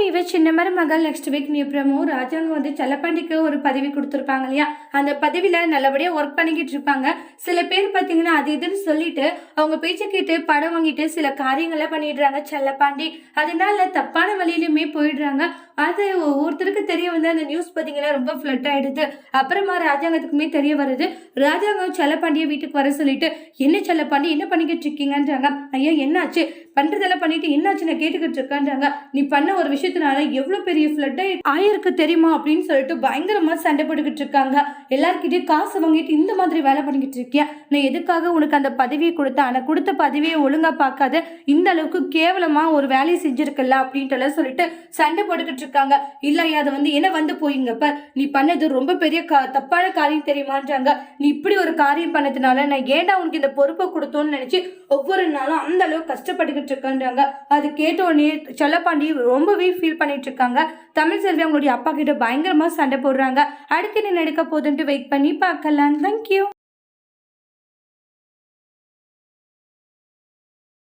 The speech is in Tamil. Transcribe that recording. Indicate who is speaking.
Speaker 1: இவ சின்ன மருமகள் நெக்ஸ்ட் வீக் நியூ ப்ரமோ ராஜாங்க செல்லப்பாண்டிக்கு ஒரு பதவி கொடுத்துருப்பாங்க இல்லையா, அந்த பதவியில நல்லபடியா ஒர்க் பண்ணிக்கிட்டு இருப்பாங்க. சில பேர் பார்த்தீங்கன்னா அது இதுன்னு சொல்லிட்டு அவங்க பேச்சை கேட்டு படம் வாங்கிட்டு சில காரியங்களை பண்ணிடுறாங்க செல்லப்பாண்டி. அதனால தப்பான வழியிலுமே போயிடுறாங்க. அது ஒருத்தருக்கு தெரிய வந்து அந்த நியூஸ் பார்த்தீங்கன்னா ரொம்ப ஃப்ளட் ஆயிடுது. அப்புறமா ராஜாங்கத்துக்குமே தெரிய வருது. ராஜாங்கம் செல்லப்பாண்டியை வீட்டுக்கு வர சொல்லிட்டு, என்ன செல்லப்பாண்டி என்ன பண்ணிக்கிட்டு இருக்கீங்கன்றாங்க. ஐயா என்னாச்சு, பண்றதெல்லாம் பண்ணிட்டு என்னாச்சு நான் கேட்டுக்கிட்டு இருக்கேன்றாங்க. நீ பண்ண ஒரு விஷயத்தினால எவ்வளவு பெரிய ஃப்ளட் ஆயிருக்கு தெரியுமா அப்படின்னு சொல்லிட்டு பயங்கரமா சண்டை போட்டுக்கிட்டு இருக்காங்க. எல்லார்கிட்டயும் காசு வாங்கிட்டு இந்த மாதிரி வேலை பண்ணிக்கிட்டு இருக்கியா, நான் எதுக்காக உனக்கு அந்த பதவியை கொடுத்தேன், ஆனா கொடுத்த பதவியை ஒழுங்கா பார்க்காத இந்த அளவுக்கு கேவலமா ஒரு வேலையை செஞ்சிருக்கல அப்படின்ட்டு சொல்லிட்டு சண்டை போட்டுக்கிட்டு இருக்காங்க. இல்லையா அதை என்ன போயிங்கப்ப நீ பண்ணது ரொம்ப பெரிய தப்பான காரியம் தெரியுமான்றாங்க. நீ இப்படி ஒரு காரியம் பண்ணதுனால நான் ஏன்டா உனக்கு இந்த பொறுப்பை கொடுத்தோன்னு நினைச்சு ஒவ்வொரு நாளும் அந்த அளவுக்கு கஷ்டப்பட்டுக்கிட்டு இருக்கான்றாங்க. அது கேட்ட உடனே செல்லப்பாண்டி ரொம்பவே ஃபீல் பண்ணிட்டு இருக்காங்க. தமிழ் செல்வி அவங்களுடைய அப்பா கிட்ட பயங்கரமா சண்டை போடுறாங்க. அடுத்து என்ன நடக்க போகுதுன்ட்டு வெயிட் பண்ணி பார்க்கலாம். தேங்க்யூ.